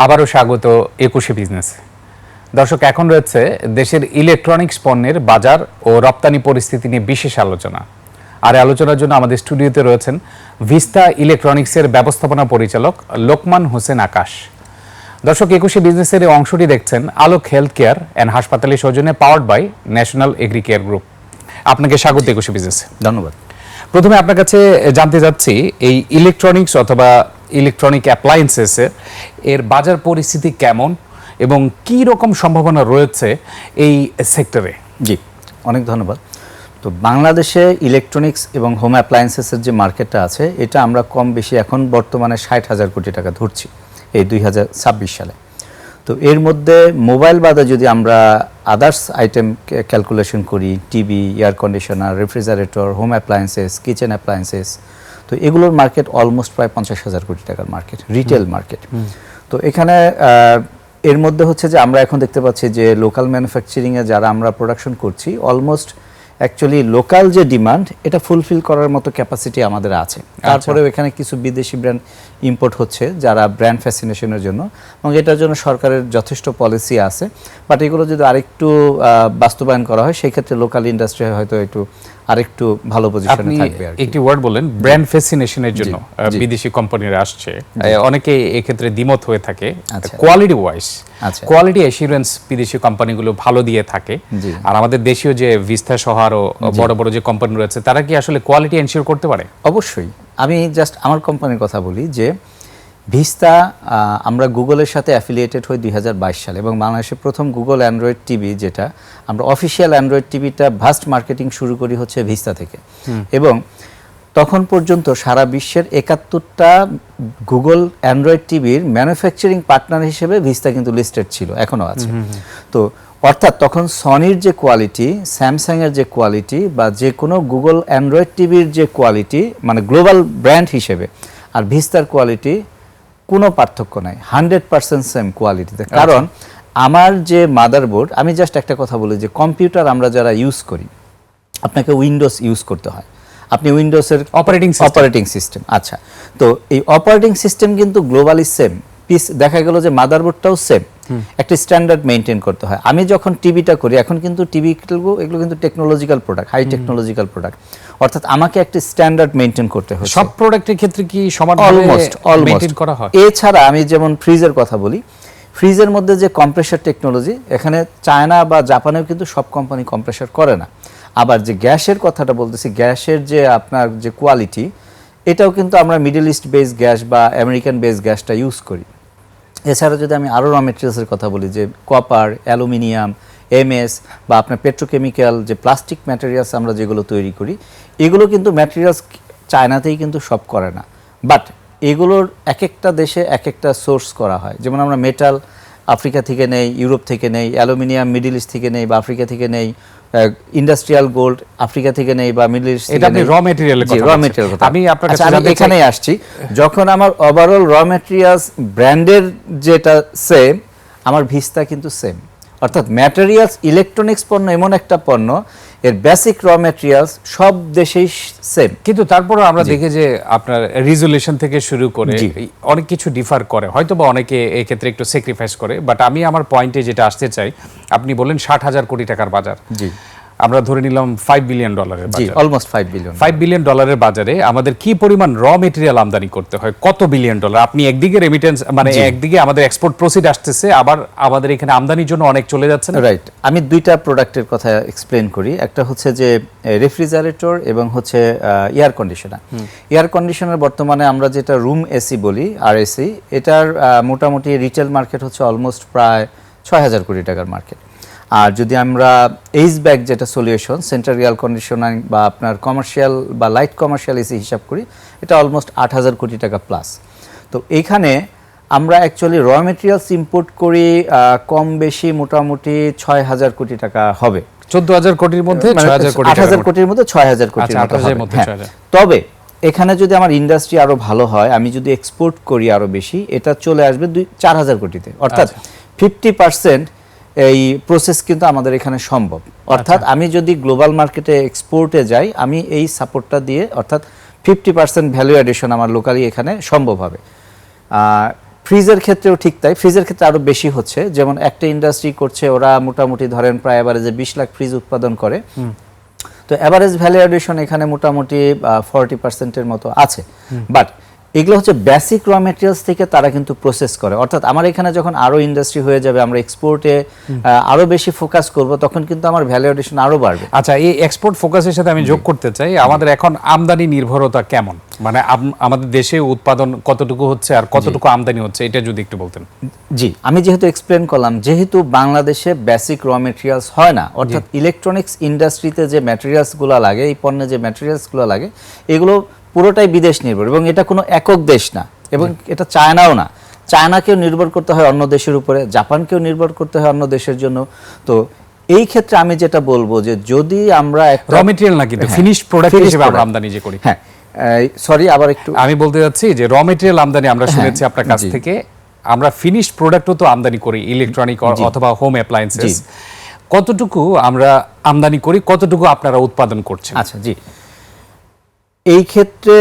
আবারও স্বাগত ২১ বিজনেস। দর্শক, এখন রয়েছে দেশের ইলেকট্রনিক্স পণ্যের বাজার ও রপ্তানি পরিস্থিতি নিয়ে বিশেষ আলোচনা। আর আলোচনার জন্য আমাদের স্টুডিওতে রয়েছেন ভিস্তা ইলেকট্রনিক্সের ব্যবস্থাপনা পরিচালক লোকমান হোসেন আকাশ। দর্শক, ২১ বিজনেসের এই অংশটি দেখছেন আলোক হেলথ কেয়ার অ্যান্ড হাসপাতালের সৌজন্যে powered by national agri care group. আপনাকে স্বাগত ২১ বিজনেস। ধন্যবাদ। প্রথমে আপনার কাছে জানতে চাচ্ছি, এই ইলেকট্রনিক্স অথবা ইলেকট্রনিক অ্যাপ্লায়েন্সেস এর বাজার পরিস্থিতি কেমন এবং কি রকম সম্ভাবনা রয়েছে এই সেক্টরে? জি, অনেক ধন্যবাদ। তো বাংলাদেশে ইলেকট্রনিক্স এবং হোম অ্যাপ্লায়েন্সেসের যে মার্কেটটা আছে, এটা আমরা কম বেশি এখন বর্তমানে ৬০,০০০ কোটি টাকা ধরছি এই ২০২৬ সালে। তো এর মধ্যে মোবাইল বাদে যদি আমরা আদার্স আইটেম ক্যালকুলেশন করি, TV, air conditioner, refrigerator, home appliances, kitchen appliances, তো এগুলোর মার্কেট অলমোস্ট প্রায় ৫০,০০০ কোটি টাকার মার্কেট, রিটেল মার্কেট। তো এখানে এর মধ্যে হচ্ছে যে আমরা এখন দেখতে পাচ্ছি যে লোকাল ম্যানুফ্যাকচারিংয়ে যারা আমরা প্রোডাকশন করছি, অলমোস্ট অ্যাকচুয়ালি লোকাল যে ডিমান্ড এটা ফুলফিল করার মতো ক্যাপাসিটি আমাদের আছে। তারপরেও এখানে কিছু বিদেশি ব্র্যান্ড ইম্পোর্ট হচ্ছে যারা ব্র্যান্ড ফ্যাসিনেশনের জন্য, এবং এটার জন্য সরকারের যথেষ্ট পলিসি আছে। বাট এগুলো যদি আরেকটু বাস্তবায়ন করা হয়, সেই ক্ষেত্রে লোকাল ইন্ডাস্ট্রি হয়তো একটু আরেকটু ভালো পজিশনে থাকবে। একটি ওয়ার্ড বলেন, ব্র্যান্ড ফ্যাসিনেশনের জন্য বিদেশি কোম্পানিরা আসছে, অনেকে এই ক্ষেত্রে দ্বিমত হয়ে থাকে। কোয়ালিটি ওয়াইজ, কোয়ালিটি অ্যাসিউরেন্স বিদেশি কোম্পানিগুলো ভালো দিয়ে থাকে, আর আমাদের দেশীয় যে ভিস্তা সহ আরো বড় বড় যে কোম্পানি রয়েছে, তারা কি আসলে কোয়ালিটি এনশিওর করতে পারে? অবশ্যই। আমি জাস্ট আমার কোম্পানির কথা বলি যে ভিস্তা আমরা গুগলের সাথে অ্যাফিলিয়েটেড হই ২০২২ সালে, এবং বাংলাদেশের প্রথম গুগল অ্যান্ড্রয়েড টিভি, যেটা আমরা অফিসিয়াল অ্যান্ড্রয়েড টিভিটা ভাস্ট মার্কেটিং শুরু করি হচ্ছে ভিস্তা থেকে। এবং তখন পর্যন্ত সারা বিশ্বের ৭১টা গুগল অ্যান্ড্রয়েড টিভির ম্যানুফ্যাকচারিং পার্টনার হিসেবে ভিস্তা কিন্তু লিস্টেড ছিল, এখনও আছে। তো অর্থাৎ তখন সনির যে কোয়ালিটি, স্যামসাংয়ের যে কোয়ালিটি, বা যে কোনো গুগল অ্যান্ড্রয়েড টিভির যে কোয়ালিটি, মানে গ্লোবাল ব্র্যান্ড হিসেবে, আর ভিস্তার কোয়ালিটি কোনো পার্থক্য নাই, 100% সেম কোয়ালিটিতে। কারণ আমার যে মাদারবোর্ড, আমি জাস্ট একটা কথা বলি যে কম্পিউটার আমরা যারা ইউজ করি, আপনাকে উইন্ডোজ ইউজ করতে হয়, আপনি উইন্ডোজের অপারেটিং সিস্টেম, আচ্ছা, তো এই অপারেটিং সিস্টেম কিন্তু গ্লোবালি সেম। পিস দেখা গেল যে মাদারবোর্ডটাও সেম, একটা স্ট্যান্ডার্ড মেনটেন করতে হয়। আমি যখন টিভিটা করি, এখন কিন্তু টিভি এগুলো কিন্তু technological product, high technological product, অর্থাৎ আমাকে একটা স্ট্যান্ডার্ড মেনটেন করতে হয়। সব প্রোডাক্টের ক্ষেত্রে কি সমান মেনটেন করা হয়? এছাড়া আমি যেমন ফ্রিজের কথা বলি, ফ্রিজের মধ্যে যে কম্প্রেসার টেকনোলজি, এখানে চায়না বা জাপানেও কিন্তু সব কোম্পানি কম্প্রেসার করে না। আবার যে গ্যাসের কথাটা বলতেছি, গ্যাসের যে আপনার যে কোয়ালিটি, এটাও কিন্তু আমরা মিডল ইস্ট বেস গ্যাস বা আমেরিকান বেস গ্যাসটা ইউজ করি। এছাড়া যদি আমি আরও র মেটেরিয়ালসের কথা বলি, যে কপার, অ্যালুমিনিয়াম, এমএস, বা আপনার পেট্রোকেমিক্যাল যে প্লাস্টিক ম্যাটেরিয়ালস আমরা যেগুলো তৈরি করি, এগুলো কিন্তু ম্যাটেরিয়ালস চায়নাতেই কিন্তু সব করে না, বাট এগুলোর এক একটা দেশে এক একটা সোর্স করা হয়। যেমন আমরা মেটাল আফ্রিকা থেকে নেই, ইউরোপ থেকে নেই, অ্যালুমিনিয়াম মিডল ইস্ট থেকে নেই বা আফ্রিকা থেকে নেই, ইন্ডাস্ট্রিয়াল গোল্ড আফ্রিকা থেকে নেই বা মিডল ইস্ট থেকে নেই। র মেটেরিয়ালের কথা আমি আপনার কাছে এখানেই আসছি। যখন আমার ওভারঅল র মেটেরিয়ালস ব্র্যান্ডের যেটা সেম, আমার ভিস্তা কিন্তু সেম। অর্থাৎ ম্যাটেরিয়ালস, ইলেকট্রনিক্স পণ্য এমন একটা পণ্য, এর বেসিক র মেটেরিয়ালস সব দেশেই সেম, কিন্তু তারপরে আমরা দেখি যে আপনার রেজুলেশন থেকে শুরু করে অনেক কিছু ডিফার করে, হয়তো বা অনেকে এই ক্ষেত্রে একটু স্যাক্রিফাইস করে। বাট আমি আমার পয়েন্টে যেটা আসতে চাই, আপনি বললেন ৬০,০০০ কোটি টাকার বাজার, জি, আমরা ধরে নিলাম $5 বিলিয়ন, অলমোস্ট $5 বিলিয়ন বাজারে আমাদের কি পরিমাণ র মেটেরিয়াল আমদানি করতে হয়, কত বিলিয়ন ডলার? আপনি একদিকে রেমিটেন্স, মানে একদিকে আমাদের এক্সপোর্ট প্রসিড আসতেছে, আবার আমাদের এখানে আমদানির জন্য অনেক চলে যাচ্ছে না। রাইট, আমি দুইটা প্রোডাক্টের কথা এক্সপ্লেন করি। একটা হচ্ছে যে রেফ্রিজারেটর এবং হচ্ছে এয়ার কন্ডিশনার। এয়ার কন্ডিশনার বর্তমানে আমরা যেটা রুম এসি বলি, আর এসি, এটার মোটামুটি রিটেল মার্কেট হচ্ছে অলমোস্ট প্রায় ৬০০০ কোটি টাকার মার্কেট। আর যদি আমরা এইচ ব্যাগ যেটা সলিউশন, সেন্ট্রাল এয়ার কন্ডিশনার বা আপনার কমার্শিয়াল বা লাইট কমার্শিয়াল এসি হিসাব করি, এটা অলমোস্ট ৮০০০ কোটি টাকা প্লাস। তো এইখানে আমরা অ্যাকচুয়ালি র মেটেরিয়ালস ইম্পোর্ট করি কম বেশি মোটামুটি ৬০০০ কোটি টাকা হবে। ১৪,০০০ কোটির মধ্যে ৮০০০ কোটির মধ্যে ৬০০০ কোটির মধ্যে। তবে এখানে যদি আমার ইন্ডাস্ট্রি আরো ভালো হয়, আমি যদি এক্সপোর্ট করি আরো বেশি, এটা চলে আসবে ৪০০০ কোটিতে। অর্থাৎ 50% এই প্রসেস কিন্তু আমাদের এখানে সম্ভব। অর্থাৎ আমি যদি গ্লোবাল মার্কেটে এক্সপোর্টে যাই, আমি এই সাপোর্টটা দিয়ে, অর্থাৎ 50% ভ্যালু অ্যাডিশন আমার লোকালি এখানে সম্ভব হবে। ফ্রিজের ক্ষেত্রেও ঠিক তাই, ফ্রিজের ক্ষেত্রে আরো বেশি হচ্ছে। যেমন একটা ইন্ডাস্ট্রি করছে, ওরা মোটামুটি ধরেন প্রায় এভারেজে 20 লাখ ফ্রিজ উৎপাদন করে। তো এভারেজ ভ্যালু অ্যাডিশন এখানে মোটামুটি 40%-এর মতো আছে। বাট এগুলো হচ্ছে বেসিক র মেটেরিয়ালস থেকে তারা কিন্তু প্রসেস করে। অর্থাৎ আমার এখানে যখন আরো ইন্ডাস্ট্রি হয়ে যাবে, আমরা এক্সপোর্টে আরো বেশি ফোকাস করব, তখন কিন্তু আমার ভ্যালু অ্যাডিশন আরো বাড়বে। আচ্ছা, এই এক্সপোর্ট ফোকাসের সাথে আমি যোগ করতে চাই, আমাদের এখন আমদানি নির্ভরতা কেমন, মানে আমাদের দেশে উৎপাদন কতটুকু হচ্ছে আর কতটুকু আমদানি হচ্ছে, এটা যদি একটু বলতেন। জি, আমি যেহেতু এক্সপ্লেন করলাম, যেহেতু বাংলাদেশে বেসিক র মেটেরিয়ালস হয় না, অর্থাৎ ইলেকট্রনিক্স ইন্ডাস্ট্রিতে যে ম্যাটেরিয়ালসগুলো লাগে, এই পণ্যে যে ম্যাটেরিয়ালসগুলো লাগে, এগুলো পুরোটাই বিদেশ নির্ভর, এবং এটা কোনো একক দেশ না, এবং এটা চায়নাও না। চায়নাকেও নির্ভর করতে হয় অন্য দেশের উপরে, জাপানকেও নির্ভর করতে হয় অন্য দেশের জন্য। তো এই ক্ষেত্রে আমি যেটা বলবো যে যদি আমরা একটা র মেটেরিয়াল না, কিন্তু ফিনিশ প্রোডাক্ট হিসেবে আমরা আমদানি যে করি। হ্যাঁ, সরি, আবার একটু আমি বলতে যাচ্ছি যে র মেটেরিয়াল আমদানি আমরা শুনেছি আপনার কাছ থেকে, আমরা ফিনিশ প্রোডাক্টও তো আমদানি করি, ইলেকট্রনিক অথবা হোম অ্যাপ্লায়েন্সেস। কতটুকু আমরা আমদানি করি, কতটুকু আপনারা উৎপাদন করছেন? আচ্ছা, জি, এই ক্ষেত্রে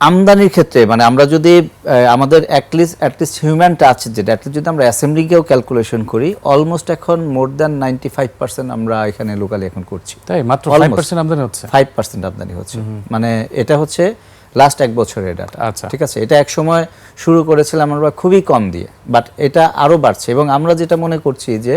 আমদানির ক্ষেত্রে মানে আমরা যদি আমাদের অ্যাটলিস্ট হিউম্যান টাচ, যেটা যদি আমরা অ্যাসেম্বলিকেও ক্যালকুলেশন করি, অলমোস্ট এখন মোর দ্যান 95% আমরা এখানে লোকালি এখন করছি। তাই মাত্র 5% আমদানি হচ্ছে? 5% আমদানি হচ্ছে, মানে এটা হচ্ছে লাস্ট 1 বছরের ডাটা। আচ্ছা, ঠিক আছে, এটা এক সময় শুরু করেছিলাম আমরা খুবই কম দিয়ে, বাট এটা আরো বাড়ছে। এবং আমরা যেটা মনে করছি যে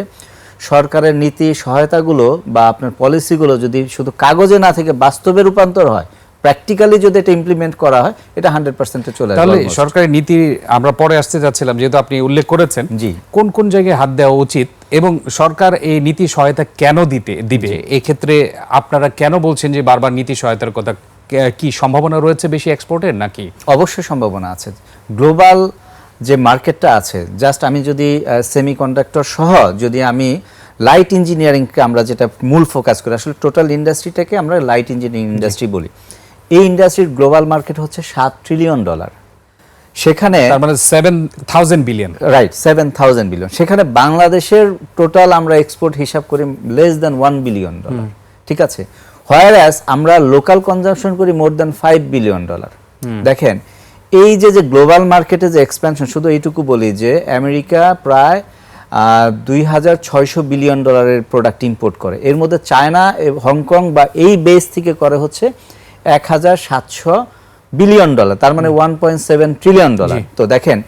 সরকারের নীতি সহায়তাগুলো বা আপনার পলিসিগুলো যদি শুধু কাগজে না থেকে বাস্তবে রূপান্তর হয়, প্র্যাকটিক্যালি যদি এটা ইমপ্লিমেন্ট করা হয়, এটা 100% চলে আসবে। তাহলে সরকারি নীতি আমরা পরে আসতে যাচ্ছিলাম, যেহেতু আপনি উল্লেখ করেছেন, জি, কোন কোন জায়গায় হাত দেওয়া উচিত এবং সরকার এই নীতি সহায়তা কেন দিবে, এই ক্ষেত্রে আপনারা কেন বলছেন যে বারবার নীতি সহায়তার কথা? কি সম্ভাবনা রয়েছে বেশি এক্সপোর্টের নাকি? অবশ্যই সম্ভাবনা আছে। গ্লোবাল যে মার্কেটটা আছে, জাস্ট আমি যদি সেমিকন্ডাক্টর সহ যদি আমি লাইট ইঞ্জিনিয়ারিংকে আমরা যেটা মূল ফোকাস করি, আসলে টোটাল ইন্ডাস্ট্রিটাকে আমরা লাইট ইঞ্জিনিয়ারিং ইন্ডাস্ট্রি বলি। এই ইন্ডাস্ট্রির গ্লোবাল মার্কেট হচ্ছে $7 ট্রিলিয়ন। সেখানে তার মানে 7,000 বিলিয়ন, রাইট, 7,000 বিলিয়ন। সেখানে বাংলাদেশের টোটাল আমরা এক্সপোর্ট হিসাব করি লেস দ্যান $1 বিলিয়ন। ঠিক আছে, হোয়ারঅ্যাজ আমরা লোকাল কনজাম্পশন করি মোর দ্যান $5 বিলিয়ন। দেখেন এই যে গ্লোবাল মার্কেটে যে এক্সপ্যানশন, শুধু এইটুকু বলি যে আমেরিকা প্রায় $2,600 বিলিয়ন প্রোডাক্ট ইম্পোর্ট করে। এর মধ্যে চায়না, হংকং বা এই বেস থেকে করে হচ্ছে $1,700 বিলিয়ন, তার মানে $1.7 ট্রিলিয়ন। তো দেখেন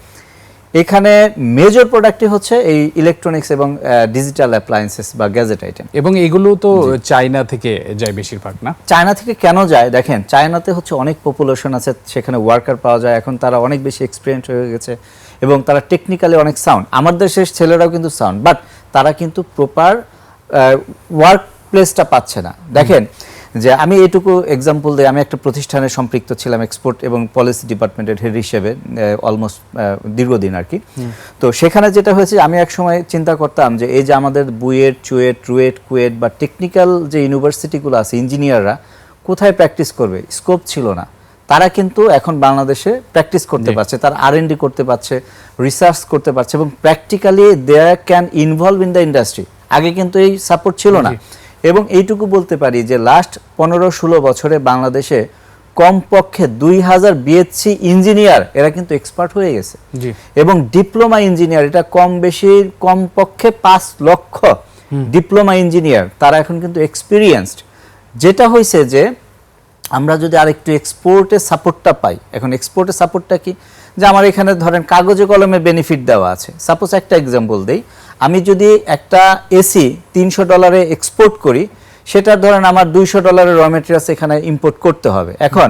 এখানে মেজর প্রোডাক্টই হচ্ছে এই ইলেকট্রনিক্স এবং ডিজিটাল অ্যাপ্লায়েন্সেস বা গ্যাজেট আইটেম, এবং এগুলো তো চায়না থেকে যায় বেশিরভাগ, না? চায়না থেকে কেন যায়? দেখেন চায়নাতে হচ্ছে অনেক পপুলেশন আছে, সেখানে ওয়ার্কার পাওয়া যায়, এখন তারা অনেক বেশি এক্সপিরিয়েন্স হয়ে গেছে এবং তারা টেকনিক্যালি অনেক সাউন্ড। আমার দেশের ছেলেরাও কিন্তু সাউন্ড, বাট তারা কিন্তু প্রপার ওয়ার্ক প্লেসটা পাচ্ছে না। দেখেন যে আমি এটুকু এক্সাম্পল দিই, আমি একটা প্রতিষ্ঠানে সম্পৃক্ত ছিলাম এক্সপোর্ট এবং পলিসি ডিপার্টমেন্টের হেড হিসেবে অলমোস্ট দীর্ঘদিন আর কি। তো সেখানে যেটা হয়েছে, আমি এক সময় চিন্তা করতাম যে এই যে আমাদের বুয়েট, চুয়েট, রুয়েট, কুয়েট বা টেকনিক্যাল যে ইউনিভার্সিটিগুলো আছে, ইঞ্জিনিয়াররা কোথায় প্র্যাকটিস করবে? স্কোপ ছিল না। তারা কিন্তু এখন বাংলাদেশে প্র্যাকটিস করতে পারছে, তার R&D করতে পারছে, রিসার্চ করতে পারছে এবং practically they can involve in the industry. আগে কিন্তু এই সাপোর্ট ছিল না। এবং এইটুকু বলতে পারি যে লাস্ট 15-16 বছরে বাংলাদেশে কমপক্ষে 2000 BSc ইঞ্জিনিয়ার এরা কিন্তু এক্সপার্ট হয়ে গেছে, এবং ডিপ্লোমা ইঞ্জিনিয়ার এটা কম বেশি কমপক্ষে 5 লক্ষ ডিপ্লোমা ইঞ্জিনিয়ার, তারা এখন কিন্তু এক্সপিরিয়েন্সড। যেটা হয়েছে যে আমরা যদি আরেকটু এক্সপোর্টের সাপোর্টটা পাই, এখন এক্সপোর্টের সাপোর্টটা কি, যে আমার এখানে ধরেন কাগজে কলমে বেনিফিট দেওয়া আছে। সাপোজ একটা এক্সাম্পল দেই, আমি যদি একটা এসি $300 এক্সপোর্ট করি, সেটা ধরেন আমার $200 র মেটেরিয়ালস এখানে ইম্পোর্ট করতে হবে। এখন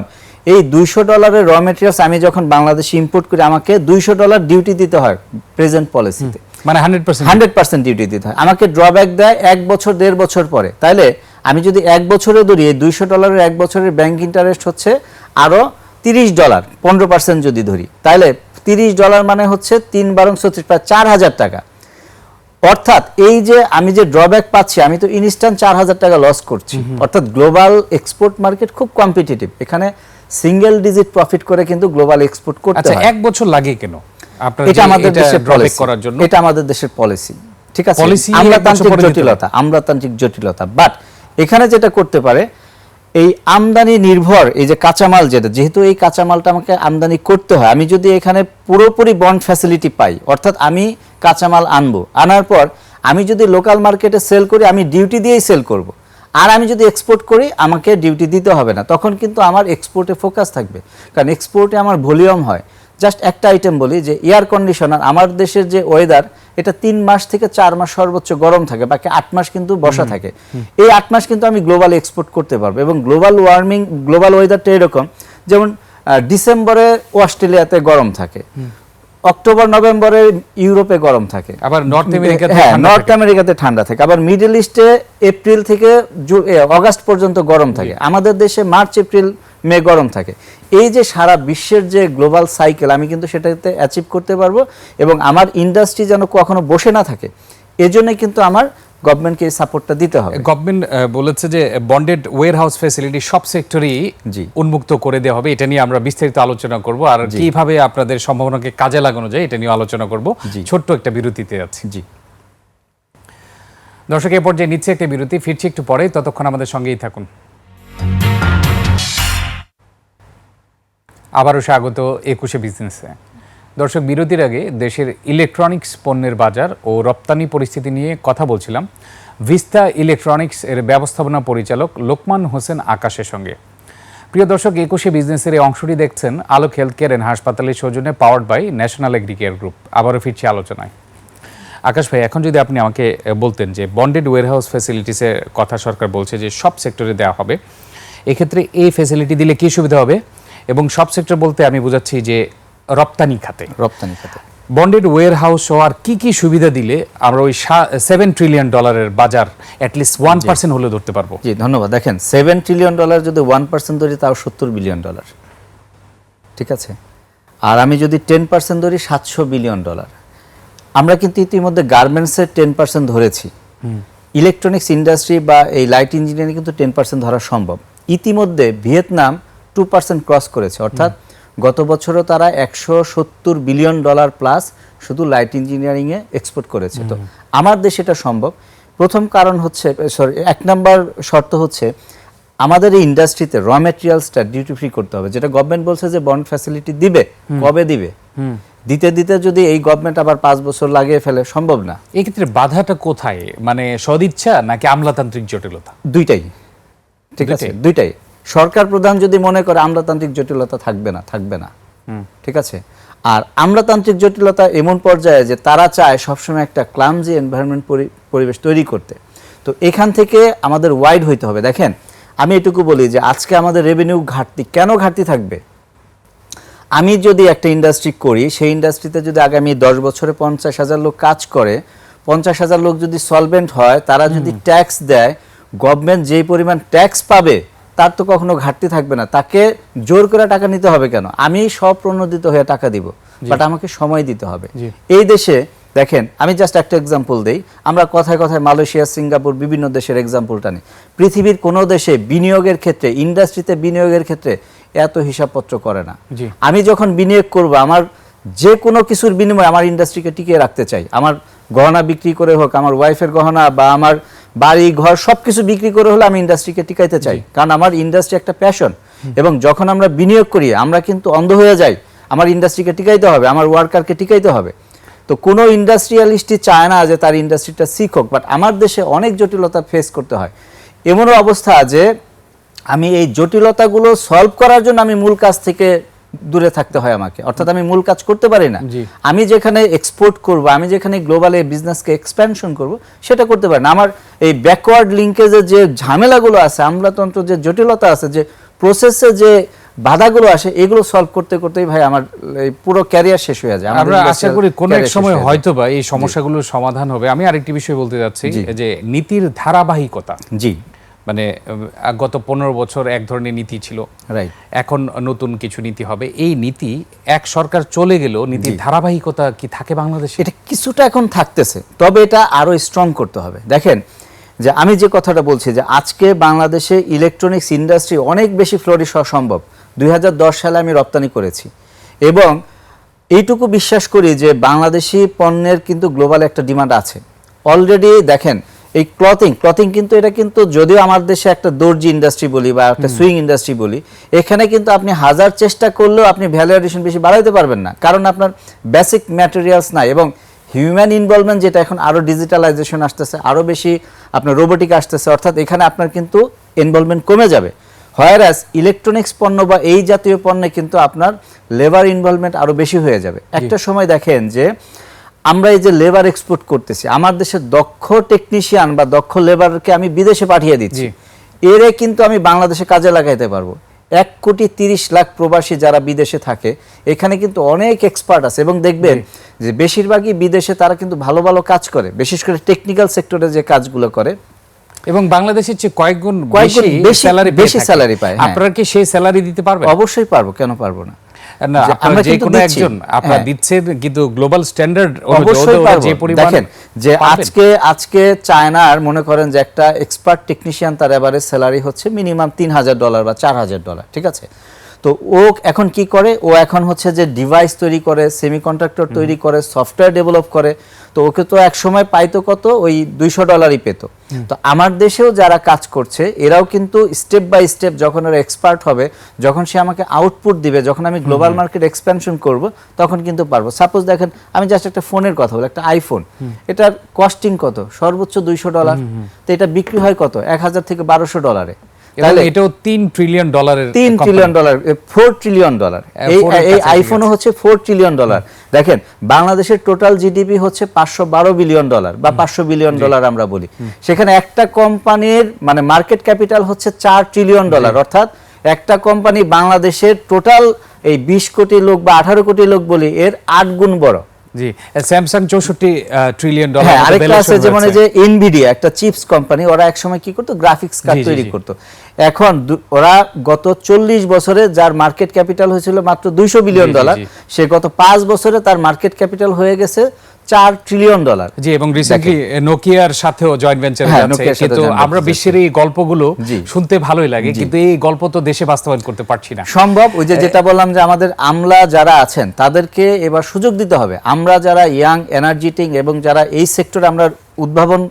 এই $200 র মেটেরিয়ালস আমি যখন বাংলাদেশে ইম্পোর্ট করি, আমাকে $200 ডিউটি দিতে হয় প্রেজেন্ট পলিসিতে, মানে 100% ডিউটি দিতে হয়। আমাকে ড্রব্যাক দেয় 1 বছর 1.5 বছর পরে। তাইলে আমি যদি 1 বছরে ধরি, এই $200 1 বছরের ব্যাংক ইন্টারেস্ট হচ্ছে আরো $30, 15% যদি ধরি, তাহলে $30 মানে হচ্ছে 3 বারং 36, প্রায় $4,000। অর্থাৎ এই যে আমি যে ড্রব্যাক পাচ্ছি, আমি তো ইনস্ট্যান্ট $4,000 লস করছি। অর্থাৎ গ্লোবাল এক্সপোর্ট মার্কেট খুব কম্পিটিটিভ, এখানে সিঙ্গেল ডিজিট প্রফিট করে কিন্তু গ্লোবাল এক্সপোর্ট করতে হয়। 1 বছর লাগে কেন? এটা আমাদের দেশের পলিসি করার জন্য, এটা আমাদের দেশের পলিসি। ঠিক আছে, আমলাতান্ত্রিক জটিলতা। বাট এখানে যেটা করতে পারে, এই আমদানি নির্ভর এই যে কাঁচামাল যেহেতু এই কাঁচামালটা আমাকে আমদানি করতে হয়, আমি যদি এখানে পুরোপুরি বন্ড ফ্যাসিলিটি পাই, অর্থাৎ আমি কাঁচামাল আনবো, আনার পর আমি যদি লোকাল মার্কেটে সেল করি আমি ডিউটি দিয়েই সেল করব। আর আমি যদি এক্সপোর্ট করি আমাকে ডিউটি দিতে হবে না, তখন কিন্তু আমার এক্সপোর্টে ফোকাস থাকবে, কারণ এক্সপোর্টে আমার ভলিউম হয়। জাস্ট একটা আইটেম বলি যে এয়ার কন্ডিশনার, আমার দেশের যে ওয়েদার এটা 3 মাস থেকে 4 মাস সর্বোচ্চ গরম থাকে, বাকি 8 মাস কিন্তু বর্ষা থাকে। এই 8 মাস কিন্তু আমি গ্লোবাল এক্সপোর্ট করতে পারবো। এবং গ্লোবাল ওয়েদারটা এরকম, যেমন ডিসেম্বরে অস্ট্রেলিয়াতে গরম থাকে, অক্টোবর নভেম্বরে ইউরোপে গরম থাকে, আবার নর্থ আমেরিকাতে ঠান্ডা থাকে, আবার মিডল ইস্টে এপ্রিল থেকে অগাস্ট পর্যন্ত গরম থাকে, আমাদের দেশে মার্চ এপ্রিল মে গরম থাকে। এই যে সারা বিশ্বের যে গ্লোবাল সাইকেল আমি কিন্তু সেটাতে অ্যাচিভ করতে পারবো, এবং আমার ইন্ডাস্ট্রি যেন কখনো বসে না থাকে, এজন্যই কিন্তু আমার গভর্নমেন্টকে এই সাপোর্টটা দিতে হবে। গভর্নমেন্ট বলেছে যে বন্ডেড ওয়্যারহাউস ফ্যাসিলিটি সব সেক্টরেই উন্মুক্ত করে দেওয়া হবে। এটা নিয়ে আমরা বিস্তারিত আলোচনা করব, আর কিভাবে আপনাদের সম্ভাবনাকে কাজে লাগানো যায় এটা নিয়ে আলোচনা করব। ছোট্ট একটা বিরতিতে যাচ্ছি। জি দর্শক, এ পর্যায়ে নিচ্ছে একটা বিরতি, ফিরছি একটু পরে, ততক্ষণ আমাদের সঙ্গেই থাকুন। আবারও স্বাগত 21 বিজনেসে। দর্শক, বিরতির আগে দেশের ইলেকট্রনিক্স পণ্যের বাজার ও রপ্তানি পরিস্থিতি নিয়ে কথা বলছিলাম ভিস্তা ইলেকট্রনিক্স এর ব্যবস্থাপনা পরিচালক লোকমান হোসেন আকাশের সঙ্গে। প্রিয় দর্শক, 21 বিজনেসের এই অংশটি দেখছেন আলোক হেলথ কেয়ার অ্যান্ড হাসপাতালের সৌজন্যে, powered by national agri care group. আবারও ফিরছি আলোচনায়। আকাশ ভাই, এখন যদি আপনি আমাকে বলতেন যে বন্ডেড ওয়্যারহাউস ফ্যাসিলিটিসের কথা সরকার বলছে যে সব সেক্টরে দেওয়া হবে, এক্ষেত্রে এই ফ্যাসিলিটি দিলে কি সুবিধা হবে? এবং সব সেক্টর বলতে আমি বোঝাচ্ছি যে রপ্তানি খাতে বন্ডেড ওয়্যারহাউস হওয়ার কি কি সুবিধা দিলে আমরা ওই $7 ট্রিলিয়ন বাজার অ্যাটলিস্ট 1% হলে ধরতে পারবো? জি ধন্যবাদ। দেখেন, $7 ট্রিলিয়ন যদি 1% ধরি তাও $70 বিলিয়ন, ঠিক আছে। আর আমি যদি 10% ধরি $700 বিলিয়ন। আমরা কিন্তু ইতিমধ্যে গার্মেন্টসের 10% ধরেছি, ইলেকট্রনিক্স ইন্ডাস্ট্রি বা এই লাইট ইঞ্জিনিয়ারিং কিন্তু 10% ধরা সম্ভব। ইতিমধ্যে ভিয়েতনাম 2% ক্রস করেছে, অর্থাৎ গত বছরও তারা $170 বিলিয়ন প্লাস শুধু লাইট ইঞ্জিনিয়ারিংয়ে এক্সপোর্ট করেছে। তো আমার দেশে এটা সম্ভব। প্রথম কারণ হচ্ছে, এক নম্বর শর্ত হচ্ছে আমাদের এই ইন্ডাস্ট্রিতে র ম্যাটেরিয়ালসটা ডিউটি ফ্রি করতে হবে, যেটা গভর্নমেন্ট বলছে যে বন্ড ফ্যাসিলিটি দিবে। কবে দিবে? দিতে দিতে যদি এই গভর্নমেন্ট আবার 5 বছর লাগিয়ে ফেলে, সম্ভব না। এই ক্ষেত্রে বাধাটা কোথায়? মানে সদিচ্ছা নাকি আমলাতান্ত্রিক জটিলতা? দুইটাই, ঠিক আছে, দুইটাই। সরকার প্রধান যদি মনে করে আমলাতান্ত্রিক জটিলতা থাকবে না, ঠিক আছে। আর আমলাতান্ত্রিক জটিলতা এমন পর্যায়ে যে তারা চায় সবসময় একটা ক্লামজি এনভায়রনমেন্ট পরিবেশ তৈরি করতে। তো এখান থেকে আমাদের ওয়াইড হইতে হবে। দেখেন, আমি এটুকু বলি যে আজকে আমাদের রেভিনিউ ঘাটতি, কেন ঘাটতি থাকবে? আমি যদি একটা ইন্ডাস্ট্রি করি, সেই ইন্ডাস্ট্রিতে যদি আগামী 10 বছরে 50,000 লোক কাজ করে, 50,000 লোক যদি সলভেন্ট হয়, তারা যদি ট্যাক্স দেয়, গভর্নমেন্ট যেই পরিমাণ ট্যাক্স পাবে তার তো কখনো ঘাটতি থাকবে না। তাকে জোর করে টাকা নিতে হবে কেন? আমি স্বপ্রণোদিত হয়ে টাকা দিব, বাট আমাকে সময় দিতে হবে। এই দেশে দেখেন, আমি জাস্ট একটা এক্সাম্পল দেই, আমরা কথায় কথায় মালয়েশিয়া, সিঙ্গাপুর, বিভিন্ন দেশের এক্সাম্পলটা নিই। পৃথিবীর কোনো দেশে বিনিয়োগের ক্ষেত্রে, ইন্ডাস্ট্রিতে বিনিয়োগের ক্ষেত্রে এত হিসাবপত্র করে না। আমি যখন বিনিয়োগ করব, আমার যে কোনো কিছুর বিনিময়ে আমার ইন্ডাস্ট্রিকে টিকিয়ে রাখতে চাই। আমার গহনা বিক্রি করে হোক, আমার ওয়াইফের গহনা বা আমার বাড়ি ঘর সবকিছু বিক্রি করে হলে আমি ইন্ডাস্ট্রিকে টিকাইতে চাই, কারণ আমার ইন্ডাস্ট্রি একটা প্যাশন। এবং যখন আমরা বিনিয়োগ করি আমরা কিন্তু অন্ধ হয়ে যাই, আমার ইন্ডাস্ট্রিকে টিকাইতে হবে, আমার ওয়ার্কারকে টিকাইতে হবে। তো কোনো ইন্ডাস্ট্রিয়ালিস্টই চায় না যে তার ইন্ডাস্ট্রিটা শিখুক, বাট আমার দেশে অনেক জটিলতা ফেস করতে হয়। এমনও অবস্থা যে আমি এই জটিলতাগুলো সলভ করার জন্য আমি মূল কাজ থেকে দূরে থাকতে হয় আমাকে, অর্থাৎ আমি মূল কাজ করতে পারি না। আমি যেখানে এক্সপোর্ট করব, আমি যেখানে গ্লোবালে বিজনেসকে এক্সপ্যানশন করব, সেটা করতে পারি না। আমার এই ব্যাকওয়ার্ড লিঙ্কেজের যে ঝামেলাগুলো আছে, আমলাতন্ত্র যে জটিলতা আছে, যে প্রসেসে যে বাধাগুলো আসে, এগুলো সলভ করতে করতেই ভাই আমার এই পুরো ক্যারিয়ার শেষ হয়ে যায়। আমরা আশা করি কোনো এক সময় হয়তোবা এই সমস্যাগুলোর সমাধান হবে। আমি আরেকটি বিষয় বলতে যাচ্ছি, যে নীতির ধারাবাহিকতা। জি, মানে গত 15 বছর এক ধরনের নীতি ছিল, এখন নতুন কিছু নীতি হবে। এই নীতি এক সরকার চলে গেল, নীতির ধারাবাহিকতা কি থাকে বাংলাদেশে? এটা কিছুটা এখন থাকতেছে, তবে এটা আরো স্ট্রং করতে হবে। দেখেন, যে আমি যে কথাটা বলছি যে আজকে বাংলাদেশে ইলেকট্রনিক্স ইন্ডাস্ট্রি অনেক বেশি ফ্লোরিশ হওয়া সম্ভব। 2010 সালে আমি রপ্তানি করেছি, এবং এইটুকু বিশ্বাস করি যে বাংলাদেশি পণ্যের কিন্তু গ্লোবাল একটা ডিমান্ড আছে। অলরেডি দেখেন, এই ক্লথিং কিন্তু এটা কিন্তু যদিও আমার দেশে একটা দর্জি ইন্ডাস্ট্রি বলি বা একটা সুইং ইন্ডাস্ট্রি বলি, এখানে কিন্তু আপনি হাজার চেষ্টা করলেও আপনি ভ্যালু এডিশন বেশি বাড়াইতে পারবেন না, কারণ আপনার বেসিক ম্যাটেরিয়ালস নাই। এবং হিউম্যান ইনভলভমেন্ট যেটা এখন আরো ডিজিটালাইজেশন আসতেছে, আরো বেশি আপনার রোবোটিক আসতেছে, অর্থাৎ এখানে আপনার কিন্তু ইনভলভমেন্ট কমে যাবে। হোয়ারাস ইলেকট্রনিক্স পণ্য বা এই জাতীয় পণ্যে কিন্তু আপনার লেবার ইনভলভমেন্ট আরো বেশি হয়ে যাবে। একটা সময় দেখেন যে আমরা এই যে লেবার এক্সপোর্ট করতেছি, আমার দেশের দক্ষ টেকনিশিয়ান বা দক্ষ লেবারকে আমি বিদেশে পাঠিয়ে দিচ্ছি, এরে কিন্তু আমি বাংলাদেশে কাজে লাগাইতে পারবো। 1,30,00,000 প্রবাসী যারা বিদেশে থাকে, এখানে কিন্তু অনেক এক্সপার্ট আছে এবং দেখবেন যে বেশিরভাগই বিদেশে তারা কিন্তু ভালো ভালো কাজ করে, বিশেষ করে টেকনিক্যাল সেক্টরে যে কাজগুলো করে, এবং বাংলাদেশের চেয়ে কয়েক গুণ বেশি স্যালারি পায়। আপনারা কি সেই স্যালারি দিতে পারবেন? অবশ্যই পারবো, কেন পারবো না। না, আপনারা যে কোনো একজন আপনারা দিচ্ছেন, কিন্তু গ্লোবাল স্ট্যান্ডার্ড অবশ্যই পারবো। যে পরিমাণ দেখেন যে আজকে চায়নার মনে করেন যে একটা এক্সপার্ট টেকনিশিয়ান তার এভারেজ স্যালারি হচ্ছে মিনিমাম $3,000 বা $4,000, ঠিক আছে? তো ও এখন কি করে, ও এখন হচ্ছে যে ডিভাইস তৈরি করে, সেমিকন্ডাক্টর তৈরি করে, সফটওয়্যার ডেভেলপ করে, তো ওকে তো এক সময় পাইতো কত, ওই $200 পেত। তো আমার দেশেও যারা কাজ করছে এরাও কিন্তু স্টেপ বাই স্টেপ যখন ওরা এক্সপার্ট হবে, যখন সে আমাকে আউটপুট দিবে, যখন আমি গ্লোবাল মার্কেট এক্সপ্যানশন করব, তখন কিন্তু পারবো। সাপোজ দেখেন আমি জাস্ট একটা ফোনের কথা বলি, একটা আইফোন, এটার কস্টিং কত, সর্বোচ্চ $200, তো এটা বিক্রি হয় কত, $1,000 থেকে $1,200। তাহলে এটাও $3 ট্রিলিয়ন, $3 ট্রিলিয়ন, $4 ট্রিলিয়ন। এই আইফোনও হচ্ছে $4 ট্রিলিয়ন। দেখেন বাংলাদেশের টোটাল জিডিপি হচ্ছে $512 বিলিয়ন বা $500 বিলিয়ন আমরা বলি, সেখানে একটা কোম্পানির মানে মার্কেট ক্যাপিটাল হচ্ছে $4 ট্রিলিয়ন। অর্থাৎ একটা কোম্পানি বাংলাদেশের টোটাল এই 20 কোটি লোক বা 18 কোটি লোক বলি, এর 8 গুণ বড়। জি, স্যামসাং $64 ট্রিলিয়ন। আরেকটা আছে যেমন যে এনভিডিয়া, একটা চিপস কোম্পানি, ওরা একসময় কি করতো, গ্রাফিক্স কার্ড তৈরি করতো। এখন ওরা গত 40 বছরে যার মার্কেট ক্যাপিটাল হয়েছিল মাত্র $200 বিলিয়ন, সে গত 5 বছরে তার মার্কেট ক্যাপিটাল হয়ে গেছে $4 ট্রিলিয়ন। জি, এবং রিসেন্টলি নোকিয়ার সাথেও জয়েন্ট ভেঞ্চারে যাচ্ছে। কিন্তু আমরা বিশ্বের এই গল্পগুলো শুনতে ভালোই লাগে, কিন্তু এই গল্প তো দেশে বাস্তবায়ন করতে পারছি না। সম্ভব, ওই যে যেটা বললাম যে আমাদের আমলা যারা আছেন তাদেরকে এবার সুযোগ দিতে হবে। আমরা যারা ইয়াং, এনার্জেটিক এবং যারা এই সেক্টরে আমরা উদ্ভাবন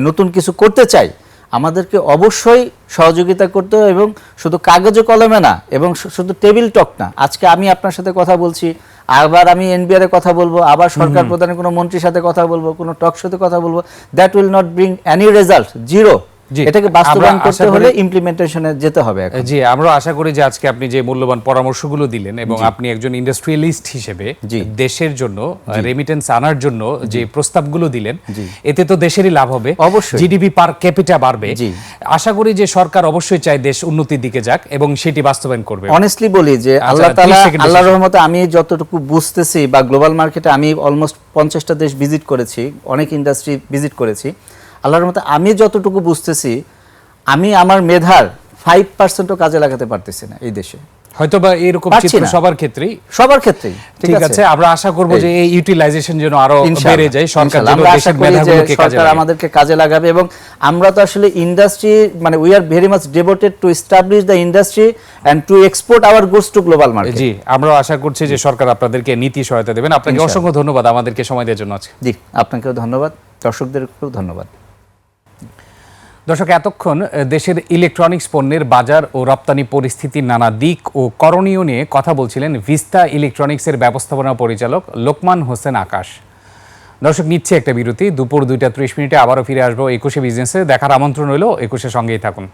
নতুন কিছু করতে চাই, আমাদেরকে অবশ্যই সহযোগিতা করতে হবে, এবং শুধু কাগজে কলমে না, এবং শুধু টেবিল টক না। আজকে আমি আপনার সাথে কথা বলছি, আবার আমি এনবিআর এর কথা বলবো, আবার সরকার প্রধানের কোনো মন্ত্রীর সাথে কথা বলবো, কোনো টক শোতে কথা বলবো, that will not bring any result, zero. এটাকে বাস্তবায়ন করতে হলে ইমপ্লিমেন্টেশনে যেতে হবে। জি, আমরা আশা করি যে আজকে আপনি যে মূল্যবান পরামর্শগুলো দিলেন, এবং আপনি একজন ইন্ডাস্ট্রিয়ালিস্ট হিসেবে দেশের জন্য রেমিটেন্স আনার জন্য যে প্রস্তাবগুলো দিলেন, এতে তো দেশেরই লাভ হবে, অবশ্যই জিডিপি পার ক্যাপিটা বাড়বে। আশা করি যে সরকার অবশ্যই চায় দেশ উন্নতির দিকে যাক এবং সেটি বাস্তবায়ন করবে। অনেস্টলি বলি যে আল্লাহ তাআলা, আল্লাহর রহমতে আমি যতটুকু বুঝতেছি, বা গ্লোবাল মার্কেটে আমি অলমোস্ট 50টা দেশ ভিজিট করেছি, অনেক ইন্ডাস্ট্রি ভিজিট করেছি, আল্লাহর মতে আমি যতটুকু বুঝতেছি, আমি আমার মেধার 5%ও কাজে লাগাতে পারতেছি না এই দেশে। হয়তোবা এরকম চিত্র সবার ক্ষেত্রেই। ঠিক আছে, আমরা আশা করব যে এই ইউটিলাইজেশন যেন আরো বেড়ে যায়, সরকার যেন দেশের মেধাগুলোকে কাজে লাগায়, আমাদেরকে কাজে লাগাবে। এবং আমরা তো আসলে ইন্ডাস্ট্রি মানে we are very much devoted to establish the industry and to export our goods to global market. জি, আমরা আশা করছি যে সরকার আপনাদেরকে নীতি সহায়তা দেবেন। আপনাকে অসংখ্য ধন্যবাদ আমাদেরকে সময় দেওয়ার জন্য আজকে। জি, আপনাকেও ধন্যবাদ, দর্শকদেরকেও ধন্যবাদ। দর্শক, এতক্ষণ দেশের ইলেকট্রনিক্স পণ্যের বাজার ও রপ্তানি পরিস্থিতির নানা দিক ও করণীয় নিয়ে কথা বলছিলেন ভিস্তা ইলেকট্রনিক্সের ব্যবস্থাপনা পরিচালক লোকমান হোসেন আকাশ। দর্শক, নিচ্ছে একটা বিরতি, দুপুর 2টা 30 মিনিটে আবারও ফিরে আসবো 21শে বিজনেসে। দেখার আমন্ত্রণ রইল, 21শে সঙ্গেই থাকুন।